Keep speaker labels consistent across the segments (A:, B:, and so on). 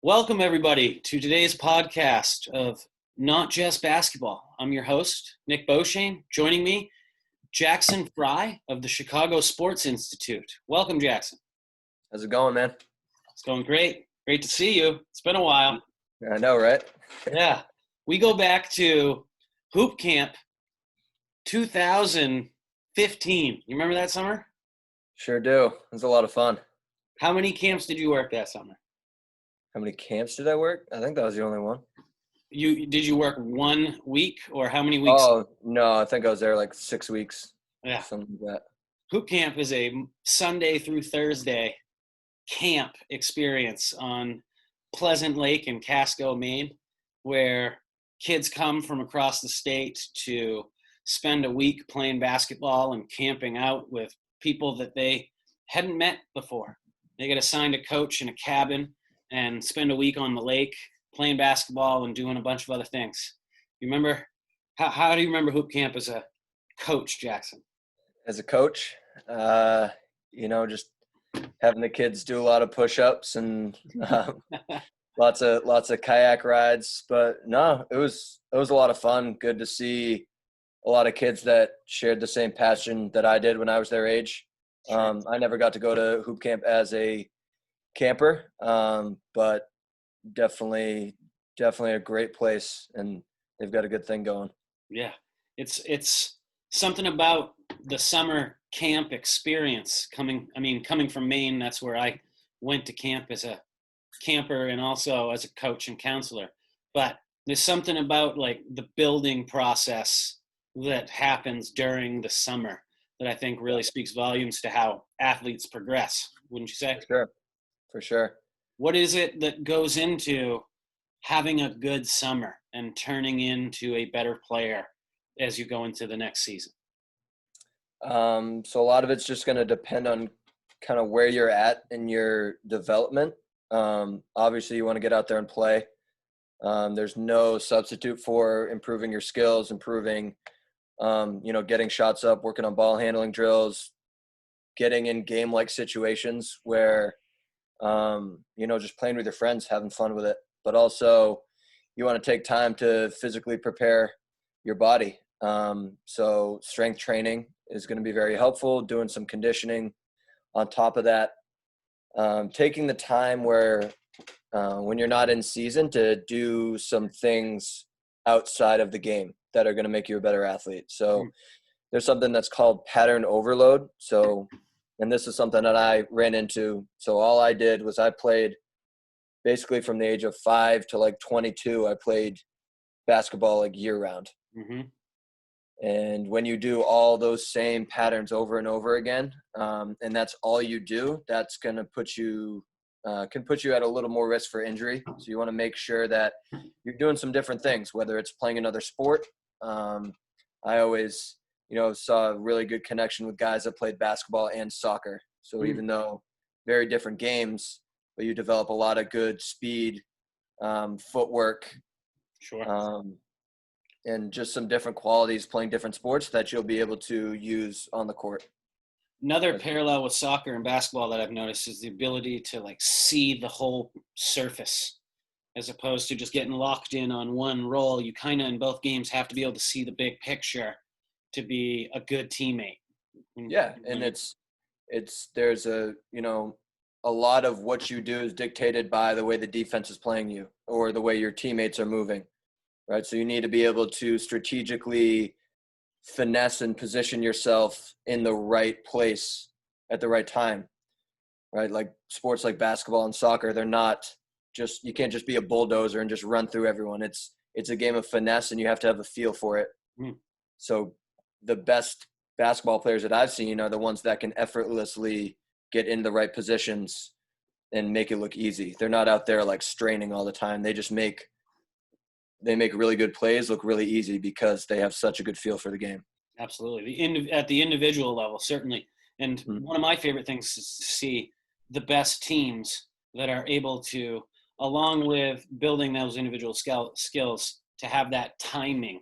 A: Welcome, everybody, to today's podcast of Not Just Basketball. I'm your host, Nick Beauchene. Joining me, Jackson Frey of the Chicago Sports Institute. Welcome, Jackson.
B: How's it going, man?
A: It's going great. Great to see you. It's been a while.
B: I know, right?
A: Yeah. We go back to Hoop Camp 2015. You remember that summer?
B: Sure do. It was a lot of fun.
A: How many camps did you work that summer?
B: How many camps did I work? I think that was the only one.
A: Did you work 1 week or how many weeks?
B: Oh, no, I think I was there like 6 weeks.
A: Yeah.
B: Something like that.
A: Hoop Camp is a Sunday through Thursday camp experience on Pleasant Lake in Casco, Maine, where kids come from across the state to spend a week playing basketball and camping out with people that they hadn't met before. They get assigned a coach in a cabin and spend a week on the lake playing basketball and doing a bunch of other things. You remember, how do you remember Hoop Camp as a coach, Jackson?
B: As a coach, just having the kids do a lot of push-ups and lots of kayak rides. But no, it was a lot of fun. Good to see a lot of kids that shared the same passion that I did when I was their age. I never got to go to Hoop Camp as a camper, but definitely a great place, and they've got a good thing going.
A: Yeah, it's something about the summer camp experience coming from Maine. That's where I went to camp as a camper and also as a coach and counselor. But there's something about like the building process that happens during the summer that I think really speaks volumes to how athletes progress. Wouldn't you say?
B: For sure.
A: What is it that goes into having a good summer and turning into a better player as you go into the next season?
B: So a lot of it's just going to depend on kind of where you're at in your development. Obviously, you want to get out there and play. There's no substitute for improving your skills, improving, getting shots up, working on ball handling drills, getting in game-like situations where just playing with your friends, having fun with it. But also you want to take time to physically prepare your body. So strength training is going to be very helpful, doing some conditioning on top of that. Taking the time where when you're not in season to do some things outside of the game that are going to make you a better athlete. So there's something that's called pattern overload. And this is something that I ran into. So all I did was I played basically from the age of 5 to like 22. I played basketball like year round.
A: Mm-hmm.
B: And when you do all those same patterns over and over again, and that's all you do, that's going to can put you at a little more risk for injury. So you want to make sure that you're doing some different things, whether it's playing another sport. I always saw a really good connection with guys that played basketball and soccer. So even though very different games, but you develop a lot of good speed, footwork, and just some different qualities playing different sports that you'll be able to use on the court.
A: Another parallel with soccer and basketball that I've noticed is the ability to like see the whole surface as opposed to just getting locked in on one role. You kind of in both games have to be able to see the big picture to be a good teammate.
B: Yeah, and there's a lot of what you do is dictated by the way the defense is playing you or the way your teammates are moving, right? So you need to be able to strategically finesse and position yourself in the right place at the right time, right? Like sports like basketball and soccer, they're not just, you can't just be a bulldozer and just run through everyone. It's a game of finesse and you have to have a feel for it. So the best basketball players that I've seen are the ones that can effortlessly get in the right positions and make it look easy. They're not out there like straining all the time. They just make really good plays look really easy because they have such a good feel for the game.
A: Absolutely. At the individual level, certainly. And one of my favorite things is to see the best teams that are able to, along with building those individual skills, to have that timing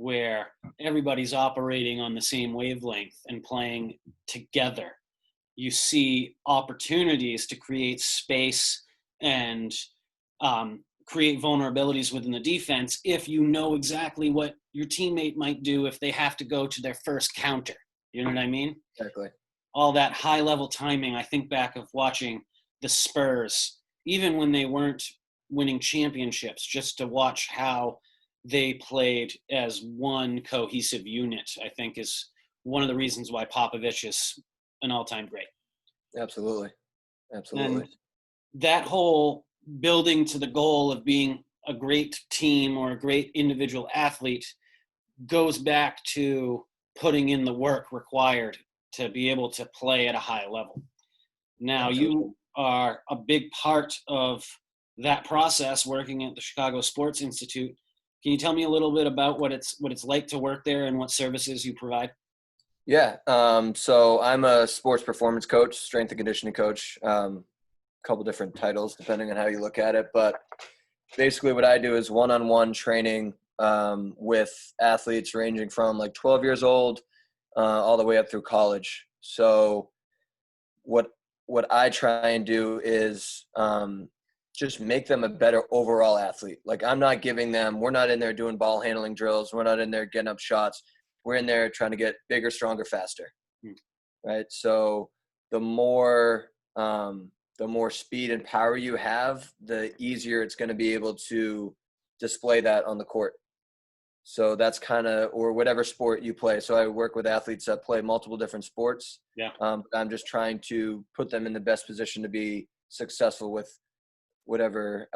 A: where everybody's operating on the same wavelength and playing together. You see opportunities to create space and create vulnerabilities within the defense if you know exactly what your teammate might do if they have to go to their first counter. You know what I mean?
B: Exactly.
A: All that high level timing. I think back of watching the Spurs, even when they weren't winning championships, just to watch how they played as one cohesive unit, I think is one of the reasons why Popovich is an all-time great.
B: Absolutely.
A: And
B: Absolutely.
A: that whole building to the goal of being a great team or a great individual athlete goes back to putting in the work required to be able to play at a high level. Now,
B: Absolutely.
A: you are a big part of that process working at the Chicago Sports Institute. Can you tell me a little bit about what it's like to work there and what services you provide?
B: Yeah. So I'm a sports performance coach, strength and conditioning coach. Couple different titles depending on how you look at it, but basically what I do is one-on-one training with athletes ranging from like 12 years old all the way up through college. So what I try and do is just make them a better overall athlete. Like we're not in there doing ball handling drills. We're not in there getting up shots. We're in there trying to get bigger, stronger, faster.
A: Hmm.
B: Right. So the more speed and power you have, the easier it's going to be able to display that on the court. So that's or whatever sport you play. So I work with athletes that play multiple different sports.
A: Yeah.
B: I'm just trying to put them in the best position to be successful with whatever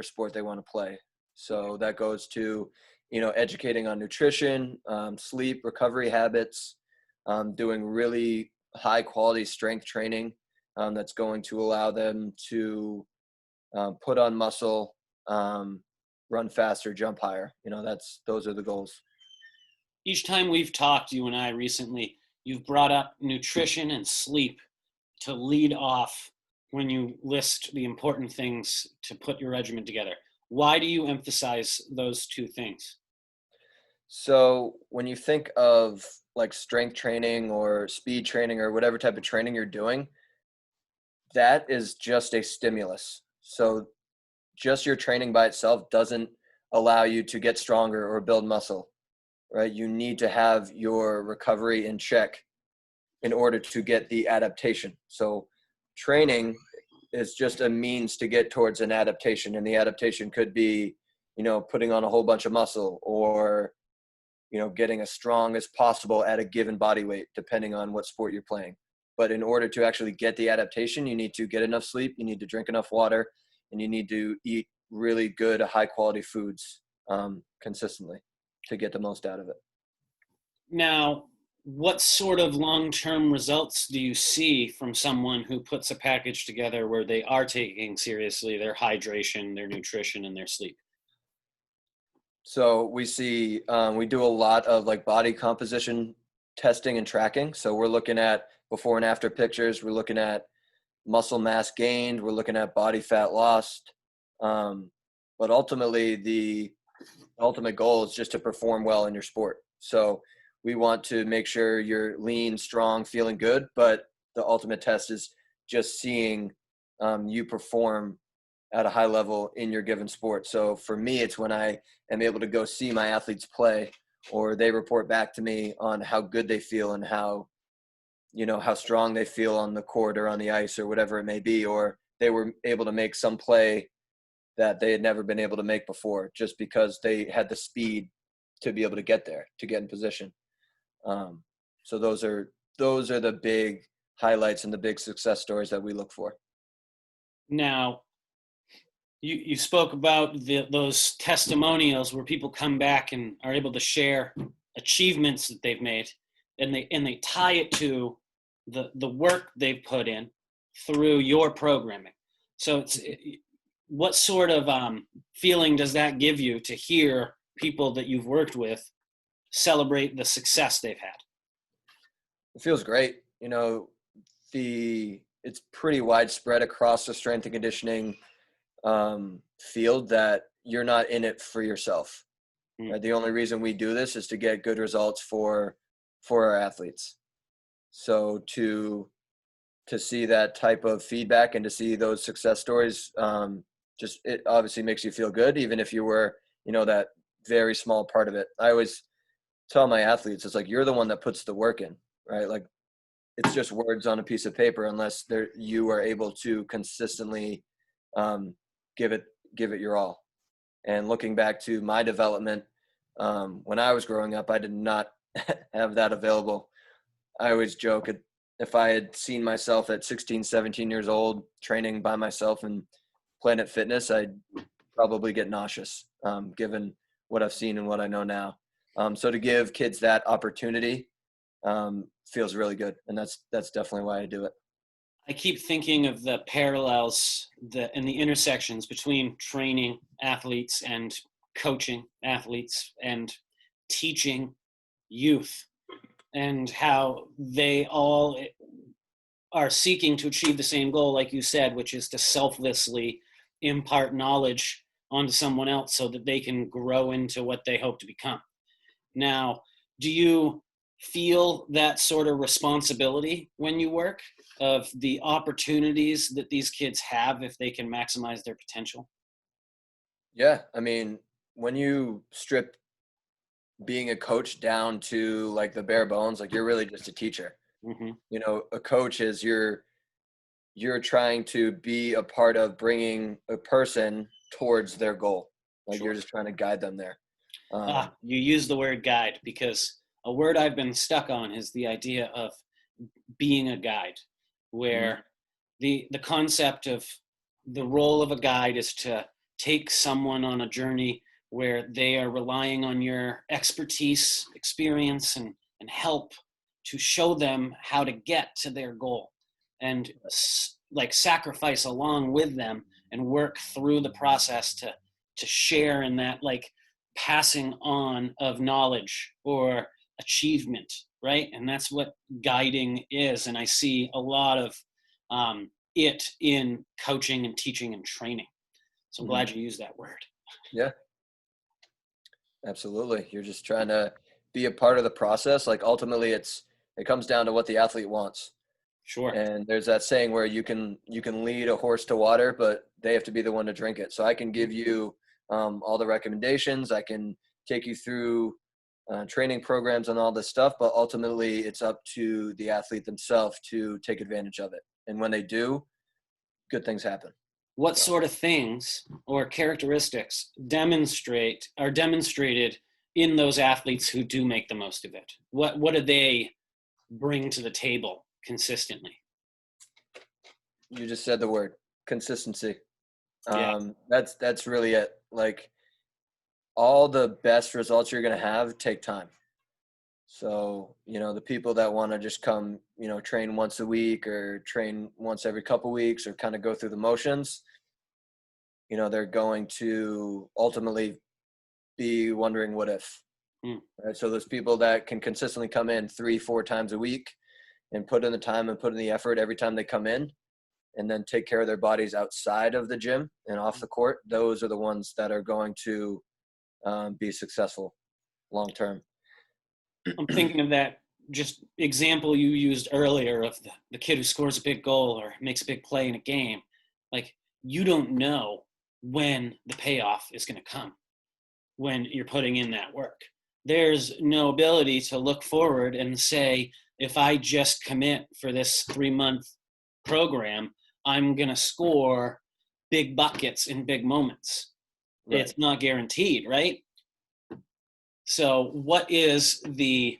B: sport they want to play. So that goes to, educating on nutrition, sleep, recovery habits, doing really high quality strength training that's going to allow them to put on muscle, run faster, jump higher. Those are the goals.
A: Each time we've talked, you and I recently, you've brought up nutrition and sleep to lead off when you list the important things to put your regimen together. Why do you emphasize those two things?
B: So when you think of like strength training or speed training or whatever type of training you're doing, that is just a stimulus. So just your training by itself doesn't allow you to get stronger or build muscle, right? You need to have your recovery in check in order to get the adaptation. So training is just a means to get towards an adaptation, and the adaptation could be, putting on a whole bunch of muscle or, getting as strong as possible at a given body weight, depending on what sport you're playing. But in order to actually get the adaptation, you need to get enough sleep, you need to drink enough water, and you need to eat really good, high quality foods consistently to get the most out of it.
A: Now, what sort of long-term results do you see from someone who puts a package together where they are taking seriously their hydration, their nutrition, and their sleep?
B: So we do a lot of like body composition testing and tracking. So we're looking at before and after pictures. We're looking at muscle mass gained. We're looking at body fat lost. But ultimately, the ultimate goal is just to perform well in your sport. So we want to make sure you're lean, strong, feeling good. But the ultimate test is just seeing you perform at a high level in your given sport. So for me, it's when I am able to go see my athletes play, or they report back to me on how good they feel and how strong they feel on the court or on the ice or whatever it may be, or they were able to make some play that they had never been able to make before just because they had the speed to be able to get there, to get in position. So those are the big highlights and the big success stories that we look for.
A: Now, you spoke about those testimonials where people come back and are able to share achievements that they've made, and they tie it to the work they've put in through your programming. So what sort of feeling does that give you to hear people that you've worked with celebrate the success they've had?
B: It feels great. It's pretty widespread across the strength and conditioning field that you're not in it for yourself. Right? The only reason we do this is to get good results for our athletes. So to see that type of feedback and to see those success stories just, it obviously makes you feel good, even if you were, that very small part of it. I always tell my athletes, it's like, you're the one that puts the work in, right? Like, it's just words on a piece of paper unless you are able to consistently give it your all. And looking back to my development, when I was growing up, I did not have that available. I always joke, if I had seen myself at 16, 17 years old training by myself in Planet Fitness, I'd probably get nauseous, given what I've seen and what I know now. So to give kids that opportunity feels really good, and that's definitely why I do it.
A: I keep thinking of the parallels and the intersections between training athletes and coaching athletes and teaching youth, and how they all are seeking to achieve the same goal, like you said, which is to selflessly impart knowledge onto someone else so that they can grow into what they hope to become. Now, do you feel that sort of responsibility when you work, of the opportunities that these kids have if they can maximize their potential?
B: Yeah, I mean, when you strip being a coach down to like the bare bones, like, you're really just a teacher.
A: Mm-hmm.
B: A coach is you're trying to be a part of bringing a person towards their goal. Like,
A: Sure.
B: you're just trying to guide them there.
A: You use the word guide, because a word I've been stuck on is the idea of being a guide,
B: Mhm.
A: where the concept of the role of a guide is to take someone on a journey where they are relying on your expertise, experience, and help to show them how to get to their goal, and like sacrifice along with them and work through the process to share in that, like, passing on of knowledge or achievement, right? And that's what guiding is. And I see a lot of it in coaching and teaching and training. So I'm
B: Mhm.
A: glad you used that word.
B: Yeah, absolutely. You're just trying to be a part of the process. Like, ultimately, it comes down to what the athlete wants.
A: Sure.
B: And there's that saying where you can lead a horse to water, but they have to be the one to drink it. So I can give you all the recommendations. I can take you through training programs and all this stuff, but ultimately it's up to the athlete themselves to take advantage of it. And when they do, good things happen.
A: What
B: So,
A: sort of things or characteristics are demonstrated in those athletes who do make the most of it? What do they bring to the table consistently?
B: you just said the word consistency.
A: Yeah.
B: That's really it. Like, all the best results you're going to have take time. So, the people that want to just come, train once a week or train once every couple weeks or kind of go through the motions, they're going to ultimately be wondering what if.
A: Mm.
B: Right? So those people that can consistently come in 3-4 times a week and put in the time and put in the effort every time they come in, and then take care of their bodies outside of the gym and off the court, those are the ones that are going to be successful long term.
A: I'm thinking of that just example you used earlier of the kid who scores a big goal or makes a big play in a game. Like, you don't know when the payoff is going to come when you're putting in that work. There's no ability to look forward and say, if I just commit for this 3-month program, I'm going to score big buckets in big moments.
B: Right.
A: It's not guaranteed, right? So what is the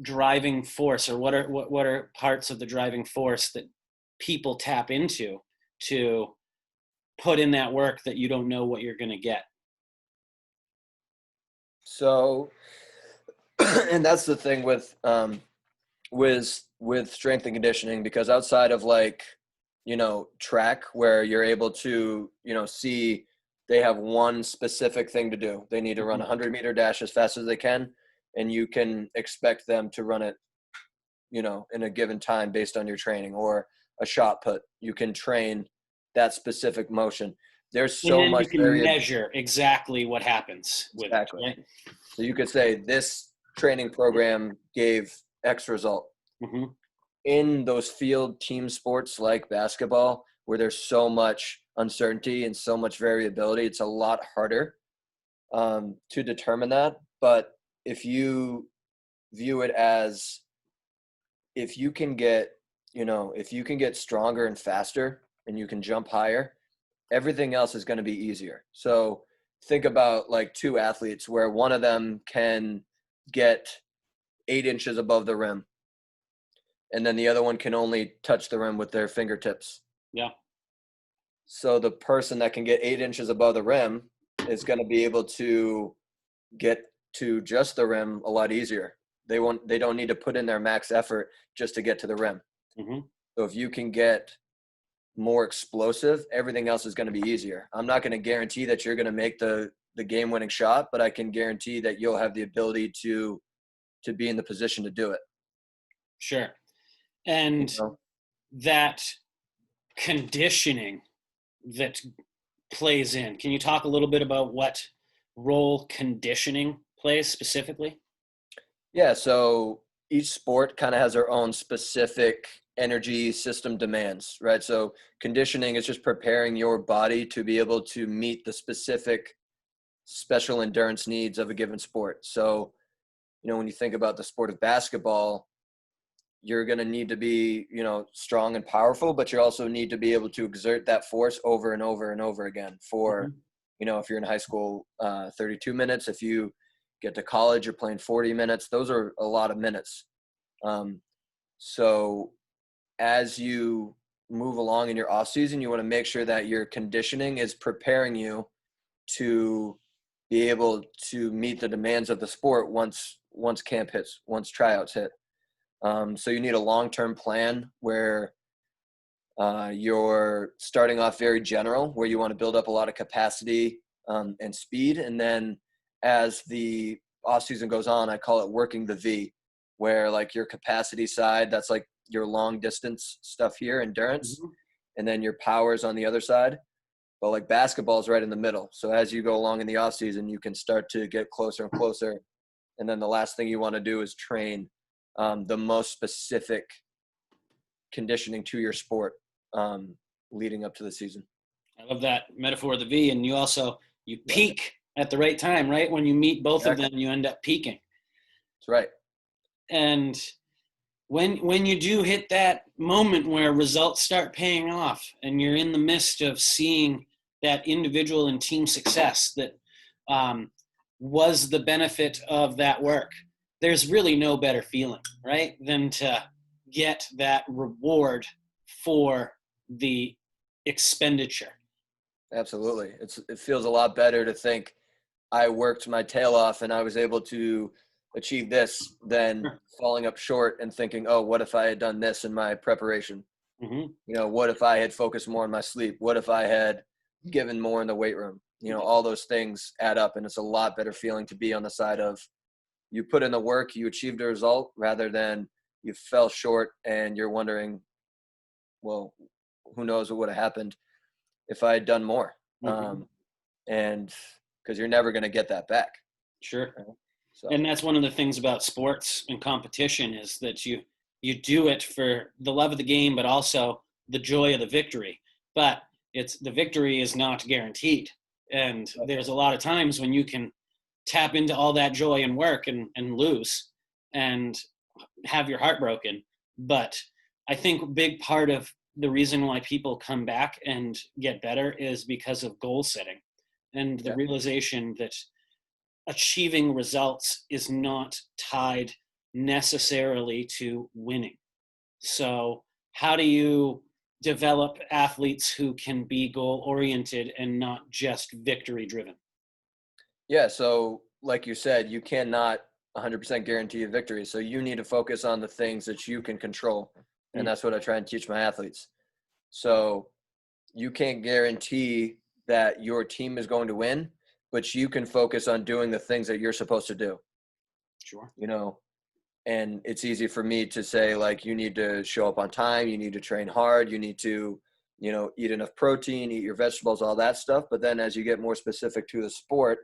A: driving force, or what are parts of the driving force that people tap into to put in that work that you don't know what you're going to get?
B: So, and that's the thing with strength and conditioning, because outside of, like, track, where you're able to, see they have one specific thing to do. They need to run a 100-meter dash as fast as they can, and you can expect them to run it, in a given time based on your training. Or a shot put, you can train that specific motion. There's
A: And
B: so
A: then you
B: much
A: can measure exactly what happens with it,
B: exactly.
A: right?
B: So you could say this training program gave X result.
A: Mm-hmm.
B: In those field team sports like basketball, where there's so much uncertainty and so much variability. It's a lot harder to determine that. But if you view it as, if you can get, if you can get stronger and faster and you can jump higher, everything else is going to be easier. So think about like two athletes where one of them can get 8 inches above the rim and then the other one can only touch the rim with their fingertips.
A: Yeah.
B: So the person that can get 8 inches above the rim is going to be able to get to just the rim a lot easier. They don't need to put in their max effort just to get to the rim.
A: Mm-hmm.
B: So if you can get more explosive, everything else is going to be easier. I'm not going to guarantee that you're going to make the game-winning shot, but I can guarantee that you'll have the ability to be in the position to do it.
A: Sure. And that conditioning that plays in. Can you talk a little bit about what role conditioning plays specifically?
B: Yeah, so each sport kind of has their own specific energy system demands, right? So conditioning is just preparing your body to be able to meet the specific special endurance needs of a given sport. So, when you think about the sport of basketball, you're going to need to be, strong and powerful, but you also need to be able to exert that force over and over and over again for, if you're in high school, 32 minutes. If you get to college, you're playing 40 minutes. Those are a lot of minutes. So as you move along in your off season, you want to make sure that your conditioning is preparing you to be able to meet the demands of the sport once camp hits, once tryouts hit. So you need a long-term plan where you're starting off very general, where you want to build up a lot of capacity and speed. And then as the off season goes on, I call it working the V, where like your capacity side, that's like your long distance stuff here, endurance, and then your powers on the other side. But like basketball is right in the middle. So as you go along in the off season, you can start to get closer and closer. And then the last thing you want to do is train the most specific conditioning to your sport leading up to the season.
A: I love that metaphor of the V. And you peak at the right time, right? When you meet both of them, you end up peaking.
B: That's right.
A: And when you do hit that moment where results start paying off and you're in the midst of seeing that individual and team success that was the benefit of that work, there's really no better feeling, right, than to get that reward for the expenditure.
B: Absolutely. It feels a lot better to think I worked my tail off and I was able to achieve this than falling up short and thinking, oh, what if I had done this in my preparation? What if I had focused more on my sleep? What if I had given more in the weight room? All those things add up, and it's a lot better feeling to be on the side of you put in the work, you achieved a result, rather than you fell short and you're wondering, well, who knows what would have happened if I had done more. And because you're never going to get that back.
A: Sure. So. And that's one of the things about sports and competition is that you do it for the love of the game, but also the joy of the victory. But the victory is not guaranteed. And there's a lot of times when you can tap into all that joy and work and lose and have your heart broken. But I think a big part of the reason why people come back and get better is because of goal setting and the realization that achieving results is not tied necessarily to winning. So how do you develop athletes who can be goal-oriented and not just victory-driven?
B: Yeah, so like you said, you cannot 100% guarantee a victory. So you need to focus on the things that you can control. And that's what I try and teach my athletes. So you can't guarantee that your team is going to win, but you can focus on doing the things that you're supposed to do.
A: Sure.
B: And it's easy for me to say, like, you need to show up on time, you need to train hard, you need to, eat enough protein, eat your vegetables, all that stuff. But then as you get more specific to the sport,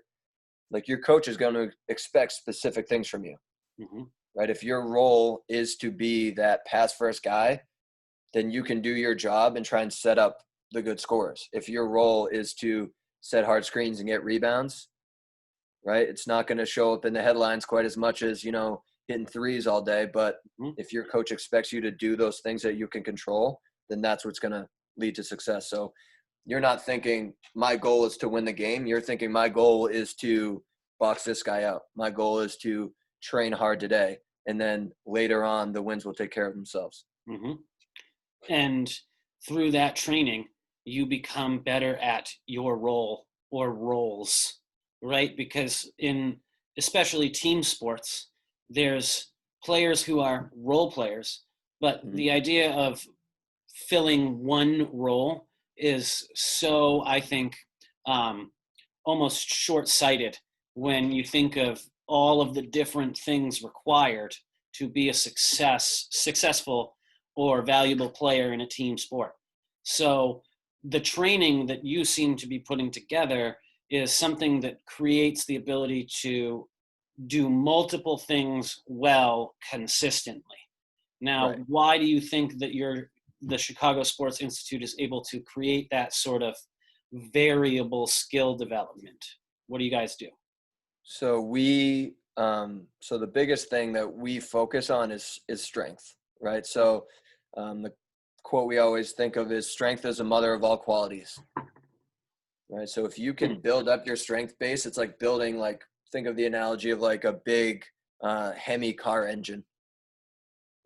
B: like your coach is going to expect specific things from you, right? If your role is to be that pass first guy, then you can do your job and try and set up the good scorers. If your role is to set hard screens and get rebounds, right? It's not going to show up in the headlines quite as much as, hitting threes all day. But if your coach expects you to do those things that you can control, then that's what's going to lead to success. So you're not thinking my goal is to win the game. You're thinking my goal is to box this guy out. My goal is to train hard today. And then later on, the wins will take care of themselves.
A: Mm-hmm. And through that training, you become better at your role or roles, right? Because in especially team sports, there's players who are role players, but the idea of filling one role is so, I think, almost short-sighted when you think of all of the different things required to be a successful or valuable player in a team sport. So the training that you seem to be putting together is something that creates the ability to do multiple things well consistently. Now,
B: Right.
A: why do you think that the Chicago Sports Institute is able to create that sort of variable skill development? What do you guys do?
B: So so the biggest thing that we focus on is strength, right? So the quote we always think of is strength is a mother of all qualities, right? So if you can build up your strength base, it's like building, think of the analogy of like a big Hemi car engine,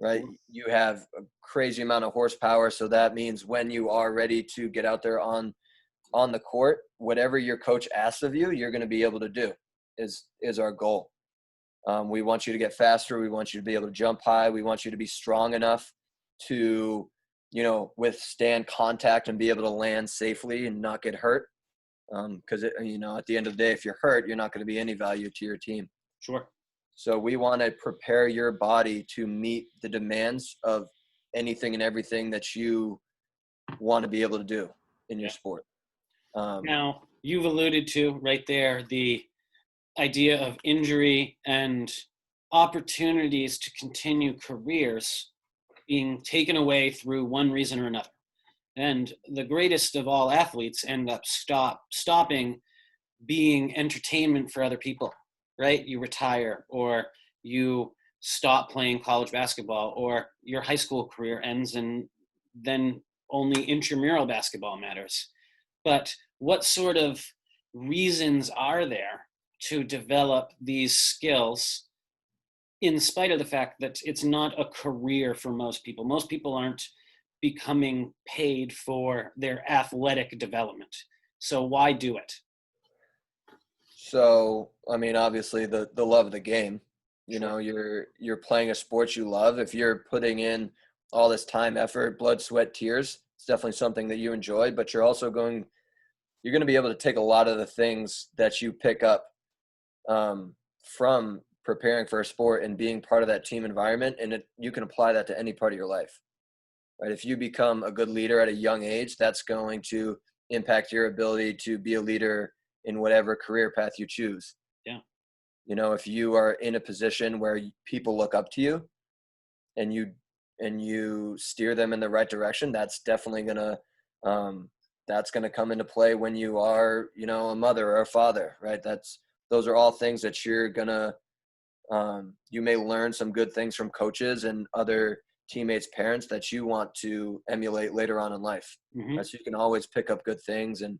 B: right? You have a crazy amount of horsepower. So that means when you are ready to get out there on the court, whatever your coach asks of you, you're going to be able to do is our goal. We want you to get faster. We want you to be able to jump high. We want you to be strong enough to, withstand contact and be able to land safely and not get hurt. Because, at the end of the day, if you're hurt, you're not going to be any value to your team.
A: Sure.
B: So we want to prepare your body to meet the demands of anything and everything that you want to be able to do in your sport.
A: Now, you've alluded to right there the idea of injury and opportunities to continue careers being taken away through one reason or another. And the greatest of all athletes end up stopping being entertainment for other people, right? You retire, or you stop playing college basketball, or your high school career ends and then only intramural basketball matters. But what sort of reasons are there to develop these skills in spite of the fact that it's not a career for most people? Most people aren't becoming paid for their athletic development. So why do it?
B: So, obviously the love of the game, you're playing a sport you love. If you're putting in all this time, effort, blood, sweat, tears, it's definitely something that you enjoy, but you're going to be able to take a lot of the things that you pick up from preparing for a sport and being part of that team environment. And you can apply that to any part of your life, right? If you become a good leader at a young age, that's going to impact your ability to be a leader in whatever career path you choose.
A: Yeah.
B: If you are in a position where people look up to you and you steer them in the right direction, that's definitely that's going to come into play when you are, a mother or a father, right? Those are all things that you're going to, you may learn some good things from coaches and other teammates, parents that you want to emulate later on in life.
A: Mm-hmm.
B: Right? So you can always pick up good things, and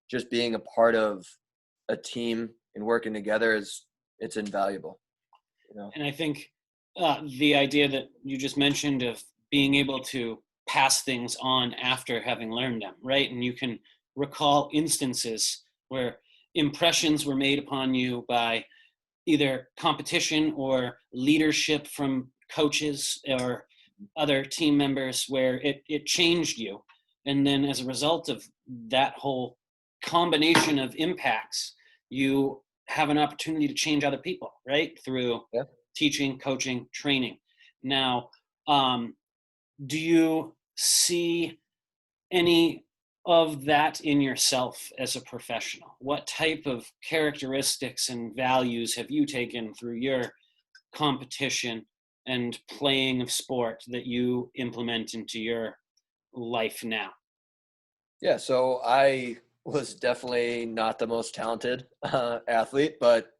B: just being a part of a team and working together it's invaluable.
A: And I think the idea that you just mentioned of being able to pass things on after having learned them, right? And you can recall instances where impressions were made upon you by either competition or leadership from coaches or other team members where it changed you. And then as a result of that whole combination of impacts, you have an opportunity to change other people, right? Through teaching, coaching, training. Now, do you see any of that in yourself as a professional? What type of characteristics and values have you taken through your competition and playing of sport that you implement into your life now?
B: Yeah, so I was definitely not the most talented athlete, but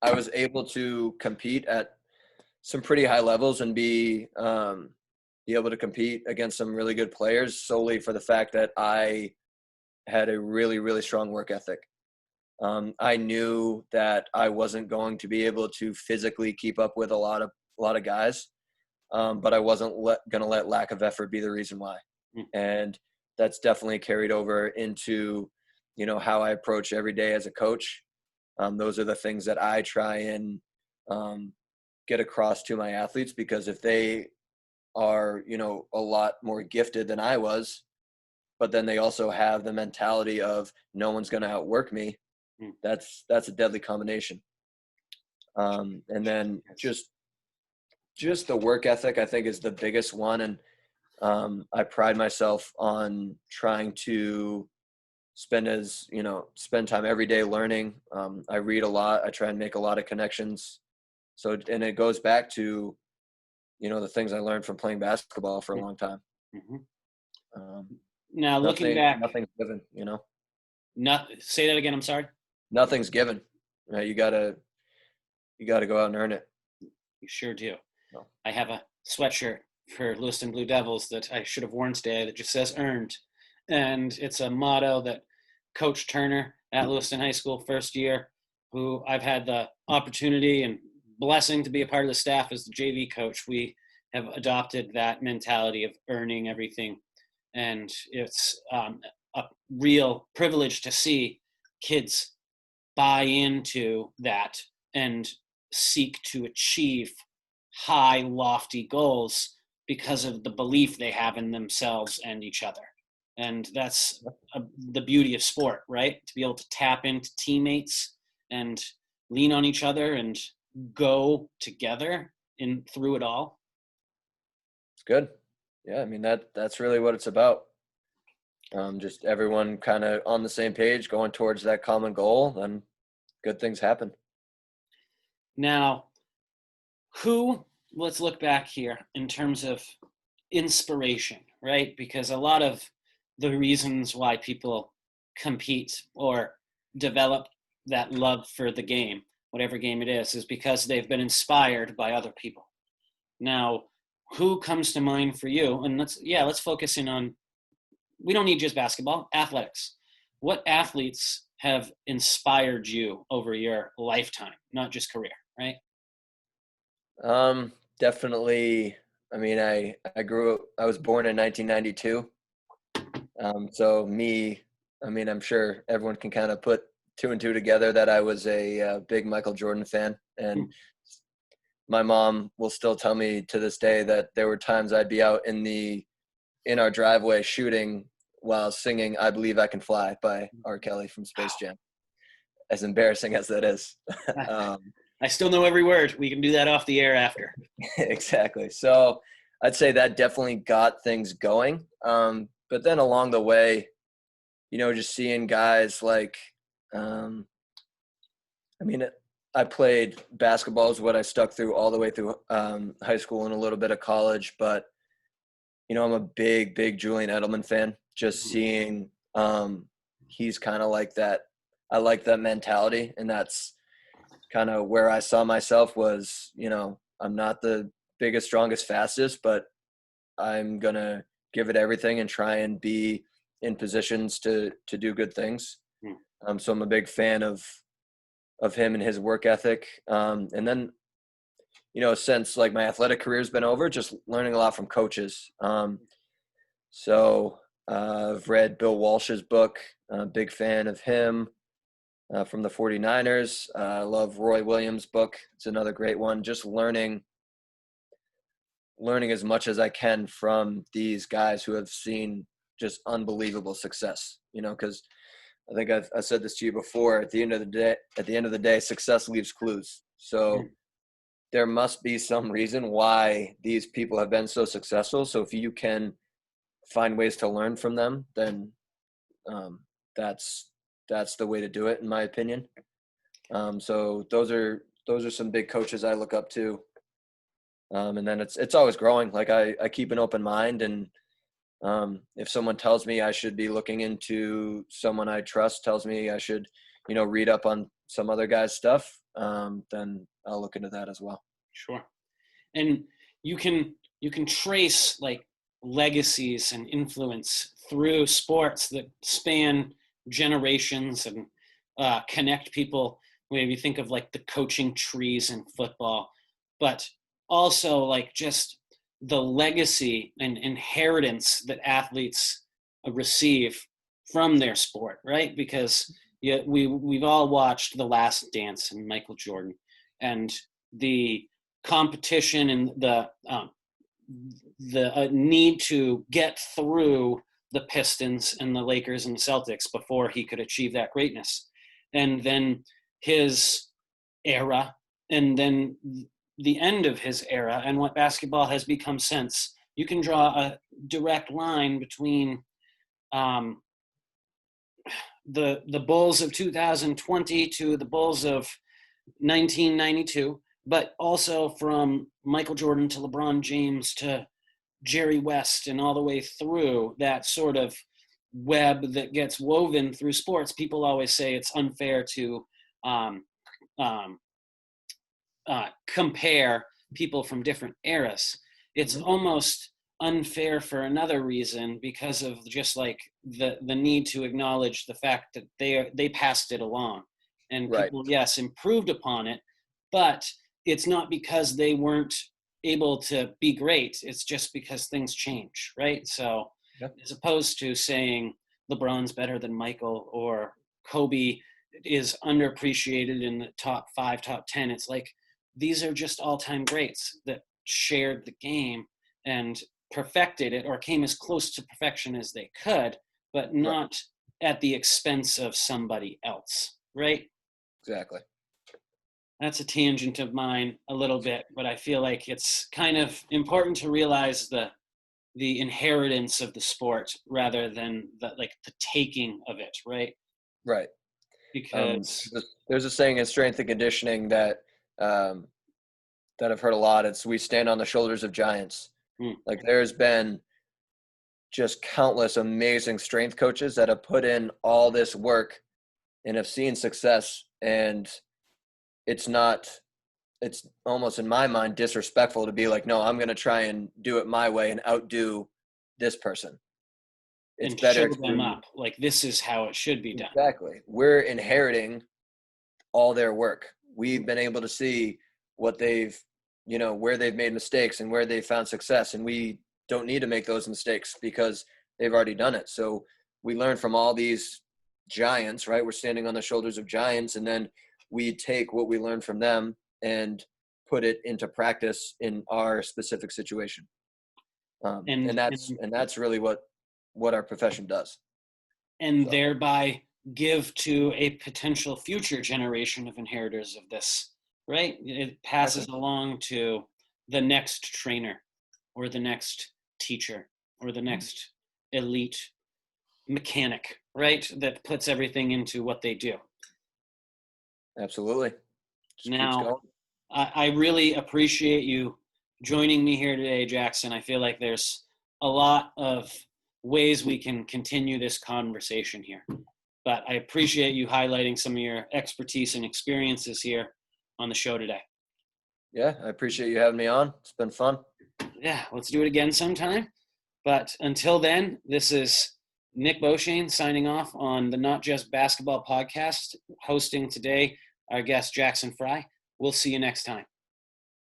B: I was able to compete at some pretty high levels and be able to compete against some really good players solely for the fact that I had a really, really strong work ethic. I knew that I wasn't going to be able to physically keep up with a lot of guys, but I wasn't going to let lack of effort be the reason why.
A: Mm.
B: And that's definitely carried over into, how I approach every day as a coach. Those are the things that I try and um, get across to my athletes, because if they are, a lot more gifted than I was, but then they also have the mentality of no one's going to outwork me,
A: Mm.
B: that's a deadly combination. And then just the work ethic, I think, is the biggest one. And I pride myself on trying to spend time every day learning. I read a lot. I try and make a lot of connections. So, and it goes back to, the things I learned from playing basketball for a long time.
A: Mm-hmm.
B: Um,
A: Now, looking
B: nothing,
A: back,
B: nothing's given.
A: not say that again. I'm sorry.
B: Nothing's given. You gotta go out and earn it.
A: You sure do.
B: No.
A: I have a sweatshirt for Lewiston Blue Devils that I should have worn today that just says earned. And it's a motto that Coach Turner at Lewiston High School, first year, who I've had the opportunity and blessing to be a part of the staff as the JV coach, we have adopted that mentality of earning everything. And it's a real privilege to see kids buy into that and seek to achieve high, lofty goals because of the belief they have in themselves and each other. And that's the beauty of sport, right? To be able to tap into teammates and lean on each other and go together in through it all.
B: It's good. Yeah, I mean that's really what it's about. Just everyone kind of on the same page, going towards that common goal, then good things happen.
A: Now, let's look back here in terms of inspiration, right? Because a lot of the reasons why people compete or develop that love for the game, whatever game it is because they've been inspired by other people. Now, who comes to mind for you? And let's focus in on, we don't need just basketball, athletics. What athletes have inspired you over your lifetime, not just career, right?
B: Definitely. I mean, I grew up. I was born in 1992. So I mean, I'm sure everyone can kind of put two and two together that I was a big Michael Jordan fan, and my mom will still tell me to this day that there were times I'd be out in our driveway shooting while singing "I Believe I Can Fly" by R. Kelly from Space Jam. As embarrassing as that is.
A: I still know every word. We can do that off the air after.
B: Exactly. So I'd say that definitely got things going. But then along the way, just seeing guys like, I mean, I played basketball is what I stuck through all the way through high school and a little bit of college. But, I'm a big, big Julian Edelman fan. Just seeing he's kind of like that. I like that mentality, and that's kind of where I saw myself was, I'm not the biggest, strongest, fastest, but I'm going to give it everything and try and be in positions to do good things. So I'm a big fan of him and his work ethic. And then, since like my athletic career has been over, just learning a lot from coaches. So I've read Bill Walsh's book, big fan of him. From the 49ers. I love Roy Williams' book. It's another great one. Just learning as much as I can from these guys who have seen just unbelievable success, because I think I said this to you before, at the end of the day, success leaves clues. So there must be some reason why these people have been so successful. So if you can find ways to learn from them, then that's the way to do it, in my opinion. So those are some big coaches I look up to. And then it's always growing. Like I keep an open mind, and If someone tells me I should be looking into, someone I trust tells me I should, read up on some other guy's stuff, then I'll look into that as well.
A: Sure. And you can trace like legacies and influence through sports that span generations and connect people. Maybe think of like the coaching trees in football, but also like just the legacy and inheritance that athletes receive from their sport, right? Because we've all watched The Last Dance and Michael Jordan, and the competition and the need to get through the Pistons and the Lakers and the Celtics before he could achieve that greatness. And then his era, and then the end of his era, and what basketball has become since. You can draw a direct line between the Bulls of 2020 to the Bulls of 1992, but also from Michael Jordan to LeBron James to Jerry West and all the way through that sort of web that gets woven through sports. People always say it's unfair to compare people from different eras. It's almost unfair for another reason, because of just like the need to acknowledge the fact that they passed it along, and people, yes, improved upon it, but it's not because they weren't able to be great. It's just because things change, right? So as opposed to saying LeBron's better than Michael or Kobe is underappreciated in the top 5, top 10, it's like these are just all-time greats that shared the game and perfected it, or came as close to perfection as they could, but not at the expense of somebody else, right?
B: Exactly.
A: That's a tangent of mine a little bit, but I feel like it's kind of important to realize the inheritance of the sport rather than the taking of it, right?
B: Right.
A: Because
B: there's a saying in strength and conditioning that that I've heard a lot. It's we stand on the shoulders of giants. Like there's been just countless amazing strength coaches that have put in all this work and have seen success, and it's almost in my mind disrespectful to be like, no, I'm going to try and do it my way and outdo this person. It's better
A: show them up like this is how it should be done.
B: Exactly. We're inheriting all their work. We've been able to see what they've, where they've made mistakes and where they've found success, and we don't need to make those mistakes because they've already done it. So we learn from all these giants, right? We're standing on the shoulders of giants, and then we take what we learned from them and put it into practice in our specific situation. And that's really what our profession does.
A: And thereby give to a potential future generation of inheritors of this, right? It passes along to the next trainer or the next teacher or the next elite mechanic, right? That puts everything into what they do.
B: Absolutely.
A: Now, I really appreciate you joining me here today, Jackson. I feel like there's a lot of ways we can continue this conversation here, but I appreciate you highlighting some of your expertise and experiences here on the show today.
B: Yeah, I appreciate you having me on. It's been fun.
A: Yeah, let's do it again sometime. But until then, this is Nick Beauchene signing off on the Not Just Basketball podcast, hosting today our guest Jackson Frey. We'll see you next time.